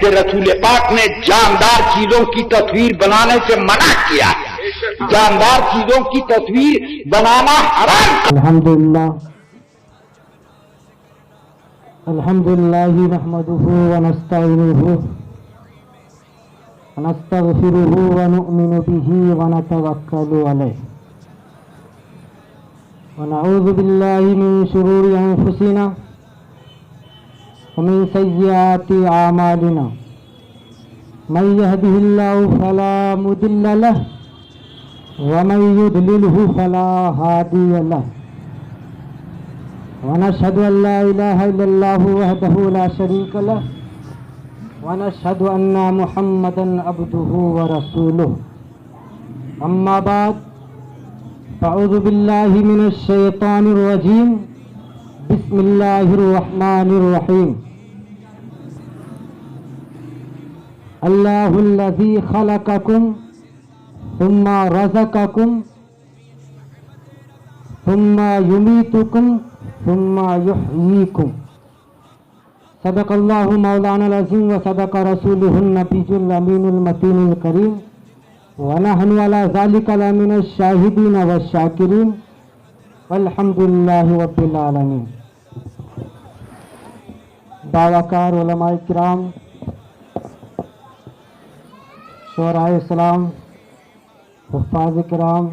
کہ رسول پاک نے جاندار چیزوں کی تصویر بنانے سے منع کیا ہے، جاندار چیزوں کی تصویر بنانا حرام۔ الحمدللہ نحمده ونستعینه ونستغفره ونؤمن به ونتوکل علیہ ونعوذ باللہ من شرور انفسنا ومن سیئات اعمالنا من يهده الله فلا مضل له ومن يضلله فلا هادي له ونشهد أن لا إله إلا الله وحده لا شريك له ونشهد أن محمدا عبده ورسوله أما بعد فأعوذ بالله من الشيطان الرجيم بسم الله الرحمن الرحيم الله الذي خلقكم ثم رزقكم ثم يميتكم ثم يحييكم صدق الله مولانا العظيم وصدق رسوله النبي الأمين المتين الكريم ونحن على ذلك لمن الشاهدين والشاكرين والحمد لله رب العالمين۔ دعویٰکار علماء کرام، شعراء اسلام، حفاظ کرام،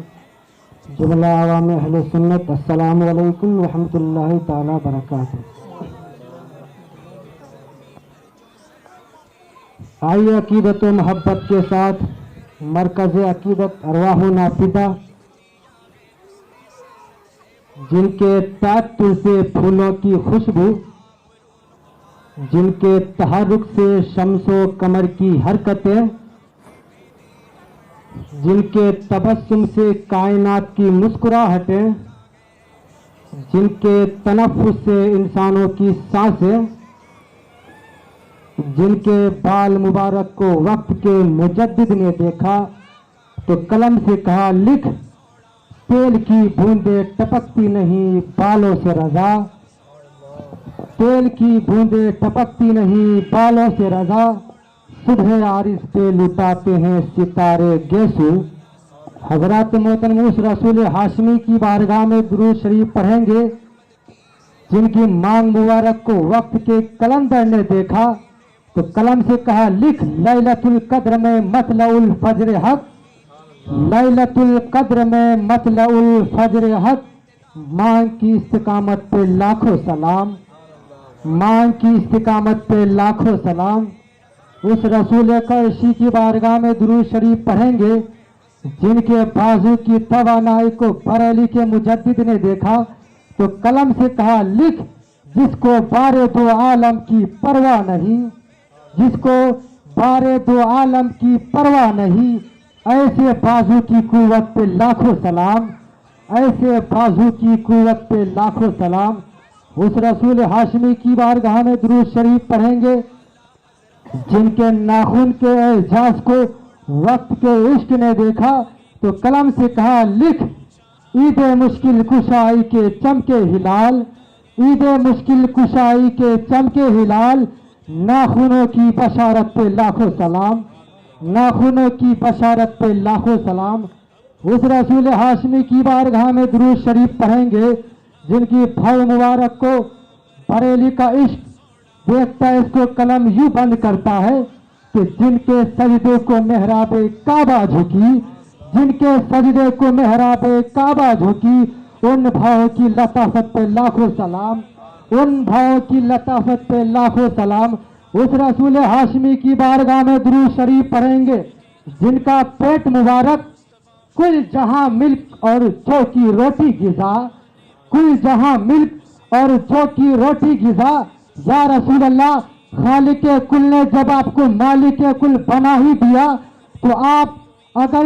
جملہ عوام اہل سنت، السلام علیکم ورحمۃ اللہ تعالی وبرکاتہ۔ آئیے عقیدت و محبت کے ساتھ مرکز عقیدت ارواح نافذہ، جن کے تعطر سے پھولوں کی خوشبو، جن کے تحرک سے شمس و قمر کی حرکتیں، جن کے تبسم سے کائنات کی مسکراہٹیں، جن کے تنفس سے انسانوں کی سانسیں، جن کے بال مبارک کو وقت کے مجدد نے دیکھا تو قلم سے کہا لکھ، تیل کی بوندیں ٹپکتی نہیں بالوں سے رضا، تیل کی بوندیں ٹپکتی نہیں بالوں سے رضا، صبح عارض پہ لٹاتے ہیں ستارے گیسو۔ حضرات محترم اس رسول ہاشمی کی بارگاہ میں درود شریف پڑھیں گے جن کی مانگ مبارک کو وقت کے کلندر نے دیکھا تو قلم سے کہا لکھ، لیلۃ القدر میں مطلع الفجر حق، لیلۃ القدر میں مطلع الفجر حق۔ مانگ کی استقامت پہ لاکھوں سلام، مانگ کی استقامت پہ لاکھوں سلام۔ اس رسول قریشی کی بارگاہ میں درود شریف پڑھیں گے جن کے بازو کی توانائی کو بریلی کے مجدد نے دیکھا تو قلم سے کہا لکھ، جس کو بارے دو عالم کی پرواہ نہیں، جس کو بارے دو عالم کی پرواہ نہیں، ایسے بازو کی قوت پہ لاکھوں سلام، ایسے بازو کی قوت پہ لاکھوں سلام۔ اس رسول ہاشمی کی بارگاہ میں درود شریف پڑھیں گے جن کے ناخن کے اعجاز کو وقت کے عشق نے دیکھا تو قلم سے کہا لکھ، عید مشکل کشائی کے چمکے ہلال، عید مشکل کشائی کے چمکے ہلال، ناخنوں کی بشارت پہ لاکھوں سلام، ناخنوں کی بشارت پہ لاکھوں سلام۔ اس رسول ہاشمی کی بارگاہ میں درود شریف پڑھیں گے جن کی بھو مبارک کو بریلی کا عشق دیکھتا ہے، اس کو قلم یوں بند کرتا ہے کہ جن کے سجدے کو محراب کعبہ جھکی، جن کے سجدے کو محراب کعبہ جھکی، ان بھاؤں کی لطافت پہ لاکھوں سلام، ان بھاؤں کی لطافت پہ لاکھوں سلام۔ اس رسول ہاشمی کی بارگاہ میں درود شریف پڑھیں گے جن کا پیٹ مبارک کل جہاں ملک اور جو کی روٹی غذا، کل جہاں ملک اور جو کی روٹی غذا۔ یا رسول اللہ، خالق کل نے جب آپ کو مالک کل بنا ہی دیا تو آپ اگر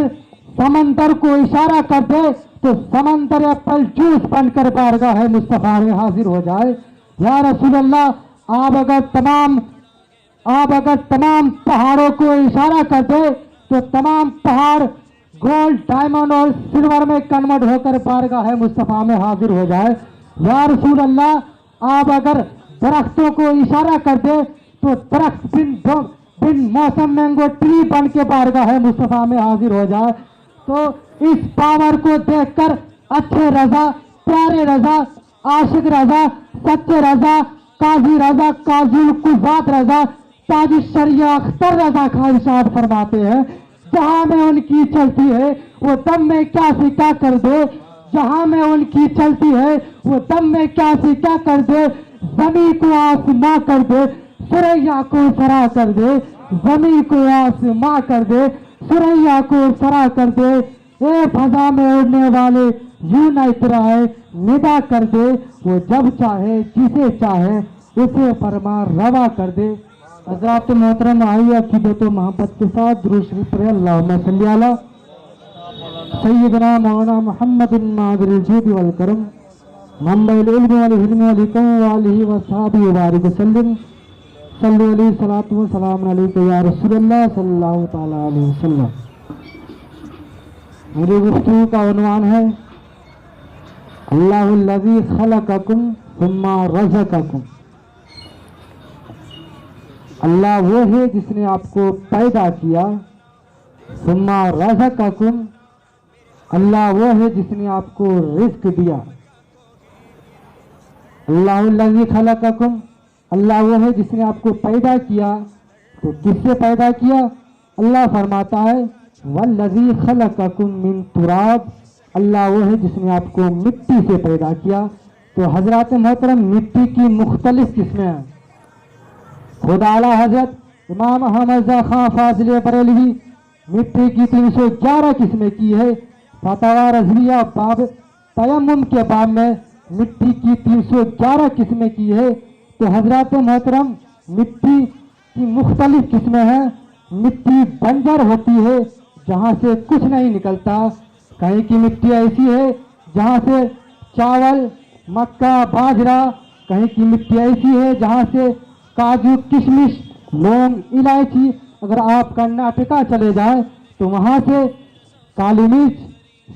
سمندر کو اشارہ کر دے تو سمندر ایپل جوس بن کر بارگاہ مصطفیٰ میں حاضر ہو جائے۔ یا رسول اللہ، آپ اگر تمام پہاڑوں کو اشارہ کر دے تو تمام پہاڑ گولڈ، ڈائمنڈ اور سلور میں کنورٹ ہو کر بارگاہ مصطفیٰ میں حاضر ہو جائے۔ یا رسول اللہ، آپ اگر درختوں کو اشارہ کر دے تو درخت बिन मौसम मैंगो ट्री बन के बारगाह मुस्तफा में हाजिर हो जाए, तो इस पावर को देखकर अच्छे रजा, प्यारे रजा, आशिक रजा, सच्चे रजा, काजी रजा, काजुल कुजात रजा, ताज शरिया अख्तर रजा खान साहब फरमाते हैं, जहां में उनकी चलती है वो दम में क्या से क्या कर दे, जहां में उनकी चलती है वो दम में क्या से क्या कर दे, जमी को आसमां कर दे, सुरैया को सरा कर दे, जमी को आसमां कर दे, सुरैया को सरा कर दे, ए फजा में उड़ने वाले यूं न इतराए, निदा कर दे, वो जब चाहे जिसे चाहे उसे फरमा रवा कर दे। हजरात मोहतरम, आइए अकीदत व मोहब्बत के साथ दुरूद शरीफ पढ़ें। अल्लाहुम्मा सल्ली अला सय्यदना मौलाना मुहम्मदिन नादिरिल जूद वल करम मंबइल इल्म वल हिल्म वल हिकम व आलिहि व सहाबिहि व बारिक वसल्लम सल्लु अलैहि सलातु व सलाम अलैका या रसूलल्लाह सल्लल्लाहु तआला अलैहि वसल्लम। मेरी गुफ्तगू का उन्वान है अल्लाहुल्लज़ी खलक़कुम सुम्मा रज़क़कुम। अल्लाह वो है जिसने आपको पैदा किया, सुम्मा रज़क़कुम, अल्लाह वो है जिसने आपको रिज़्क़ दिया। अल्लाहुल्लज़ी खलक़कुम, अल्लाह वो है जिसने आपको पैदा किया, तो किससे पैदा किया? अल्लाह फरमाता है वल्लज़ी खलक़कुम मिन तुराब, अल्लाह वो है जिसने आपको मिट्टी से पैदा किया। तो हजरत मोहतरम, मिट्टी की मुख्तलिफ किस्में हैं। खुद आला हजरत इमाम अहमद रज़ा खां फाज़िले बरेलवी मिट्टी की 311 किस्में की है। फतवा रज़विया बाब तयम्मुम के बाब में मिट्टी की 311 किस्में की है। तो हजरत मोहतरम, मिट्टी की मुख्तलिफ किस्में हैं। मिट्टी बंजर होती है जहाँ से कुछ नहीं निकलता, कहीं की मिट्टी ऐसी है जहाँ से चावल, मक्का, बाजरा, कहीं की मिट्टी ऐसी है जहाँ से काजू, किशमिश, लौंग, इलायची, अगर आप कर्नाटका चले जाएं तो वहाँ से काली मिर्च,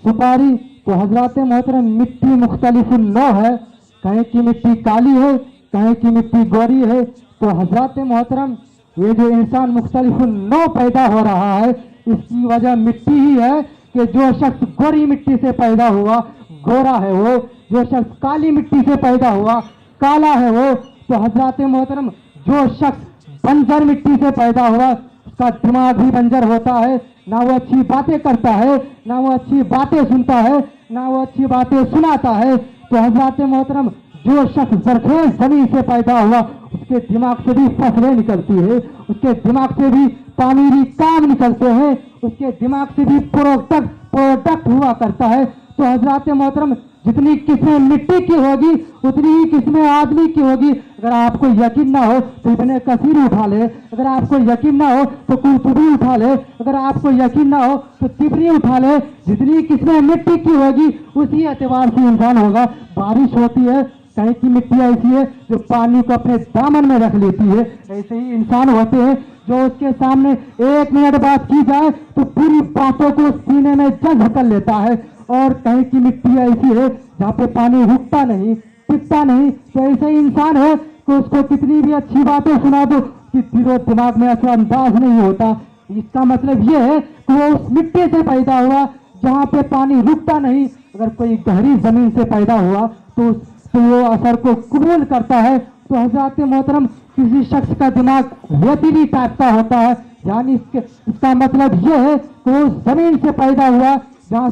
सुपारी। तो हजरत मोहतरम, मिट्टी मुख्तलिफ नौ है, कहीं की मिट्टी काली है, कहीं की मिट्टी गोरी है। तो हजरत मोहतरम, ये जो इंसान मुख्तलिफ नौ पैदा हो रहा है, इसकी वजह मिट्टी ही है कि जो शख्स गोरी मिट्टी से पैदा हुआ गोरा है वो, जो शख्स काली मिट्टी से पैदा हुआ काला है वो। तो हजरत मोहतरम, जो शख्स बंजर मिट्टी से पैदा हुआ उसका दिमाग भी बंजर होता है, ना वो अच्छी बातें करता है, ना वो अच्छी बातें सुनता है, ना वो अच्छी बातें सुनाता है। तो हजरत मोहतरम, जो शख्स जरखेज जमीन से पैदा हुआ उसके दिमाग से भी फसलें निकलती है, उसके दिमाग से भी तामीरी काम निकलते हैं, उसके दिमाग से भी प्रोडक्ट हुआ करता है। तो हजरत मोहतरम, जितनी किस्में मिट्टी की होगी उतनी ही किस्में आदमी की होगी। अगर आपको यकीन ना हो तो इब्ने कसीर उठा ले, अगर आपको यकीन ना हो तो कुर्तुबी उठा ले, अगर आपको यकीन ना हो तो तिबरी उठा ले। जितनी किस्में मिट्टी की होगी उसी एतबार से इंसान होगा। बारिश होती है, कहीं की मिट्टी ऐसी है जो पानी को अपने दामन में रख लेती है, ऐसे ही इंसान होते हैं जो उसके सामने 1 मिनट बात की जाए तो पूरी बातों को सीने में जज्ब कर लेता है। और कहीं की मिट्टी ऐसी है जहाँ पे पानी रुकता नहीं, टिकता नहीं। तो ऐसे ही इंसान है कि उसको कितनी भी अच्छी बातें सुना दो कि दिमाग में ऐसा अंदाज नहीं होता। इसका मतलब ये है कि वो उस मिट्टी से पैदा हुआ जहाँ पे पानी रुकता नहीं। अगर कोई गहरी जमीन से पैदा हुआ तो वो असर को कबूल करता है। तो हजरत मोहतरम, किसी शख्स का दिमाग रेतीली टाइप का होता है, यानी इसका मतलब ये है कि वो जमीन से पैदा हुआ जहाँ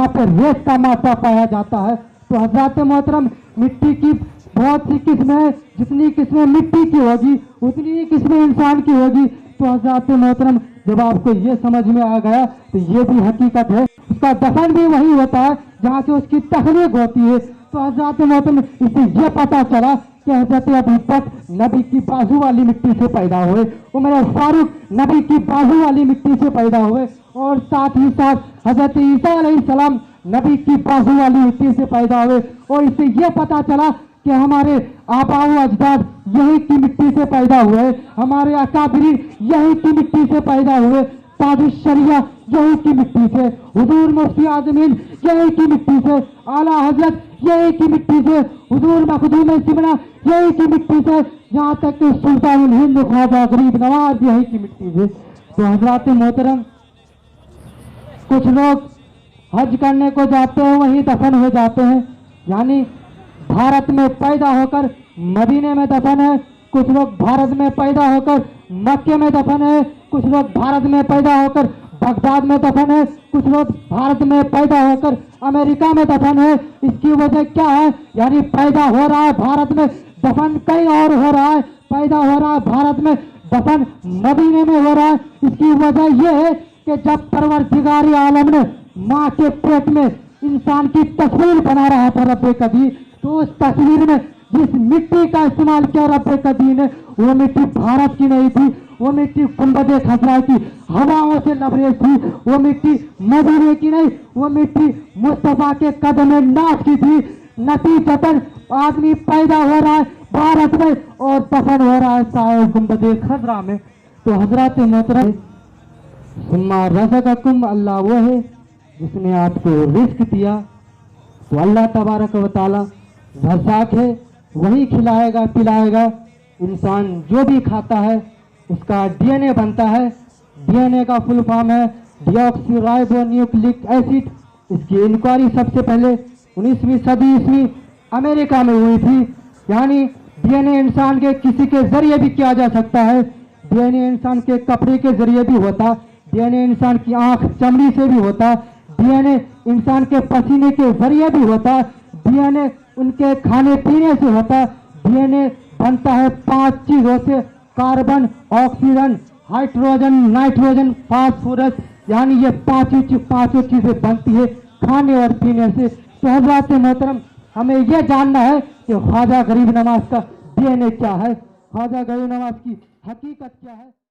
पे रेत का मात्रा पाया जाता है। तो हजरत मोहतरम, मिट्टी की बहुत सी किस्में हैं, जितनी किस्में मिट्टी की होगी उतनी ही किस्में इंसान की होगी। तो हजरत मोहतरम, जब आपको ये समझ में आ गया तो ये भी हकीकत है, उसका दफन भी वही होता है जहाँ से उसकी तखलीक होती है। तो हजरत मोहतरम, इससे ये पता चला कि हजरत अबू बकर नबी की बाजू वाली मिट्टी से पैदा हुए, उमर फारूक नबी की बाजू वाली मिट्टी से पैदा हुए, और साथ ही साथ हजरत ईसा अलैहिस्सलाम नबी की बाजू वाली मिट्टी से पैदा हुए। और इससे यह पता चला कि हमारे आबाओ अजदाद यही की मिट्टी से पैदा हुए, हमारे अकाबरीन यही की मिट्टी से पैदा हुए, ताज शरिया यही की मिट्टी से, हुजूर मुफ्ती आजमीन यही की मिट्टी से, आला हजरत यही की मिट्टी से हुजूर मखदूम सिमरा, यही की मिट्टी से यहाँ तक कि सुल्तानुल हिंद ख्वाजा गरीब नवाज यही की मिट्टी से। तो हजरात मोहतरम, कुछ लोग हज करने को जाते हैं वहीं दफन हो जाते हैं, यानी भारत में पैदा होकर मदीने में दफन है, कुछ लोग भारत में पैदा होकर मक्के में दफन है, कुछ लोग भारत में पैदा होकर बगदाद में दफन है, कुछ लोग भारत में पैदा होकर अमेरिका में दफन है। इसकी वजह क्या है? यानी पैदा हो रहा है भारत में, दफन कहीं और हो रहा है, पैदा हो रहा है भारत में, दफन मदीने में हो रहा है। इसकी वजह यह है कि जब परवरदिगार आलम ने माँ के पेट में इंसान की तस्वीर बना रहा था रब्बे कदीर, तो उस तस्वीर में जिस मिट्टी का इस्तेमाल किया रब्बे कदीर ने, वो मिट्टी भारत की नहीं थी, वो मिट्टी गुंबदे खजरा की हवाओं से लबरेज थी, वो मिट्टी मदीने की नहीं, वो मिट्टी मुस्तफा के कदम नाश की थी। नतीजतन आदमी पैदा हो रहा है भारत में और दफन हो रहा है साए गुंबदे खजरा में। तो हजरत मोहतरम, सुम्मा रज़क़कुम, अल्लाह वो है जिसने आपको रिस्क दिया। तो अल्लाह तबारक व तआला रज़्ज़ाक़ है, वही खिलाएगा पिलाएगा। इंसान जो भी खाता है उसका डीएनए बनता है। डीएनए का फुल फॉर्म है डीऑक्सीराइबोन्यूक्लिक एसिड। इसकी इंक्वायरी सबसे पहले 19वीं सदी ईस्वी अमेरिका में हुई थी। यानी डीएनए इंसान के किसी के जरिए भी किया जा सकता है। डीएनए इंसान के कपड़े के जरिए भी होता, डीएनए इंसान की आंख चमड़ी से भी होता, डीएनए इंसान के पसीने के जरिए भी होता, डीएनए उनके खाने पीने से होता। डीएनए बनता है 5 चीजों से, carbon, oxygen, hydrogen, nitrogen, phosphorus, यानी ये पांचों चीजें बनती है खाने और पीने से। तो हज़रात मोहतरम, हमें यह जानना है कि ख्वाजा गरीब नवाज का डीएनए क्या है, ख्वाजा गरीब नवाज की हकीकत क्या है।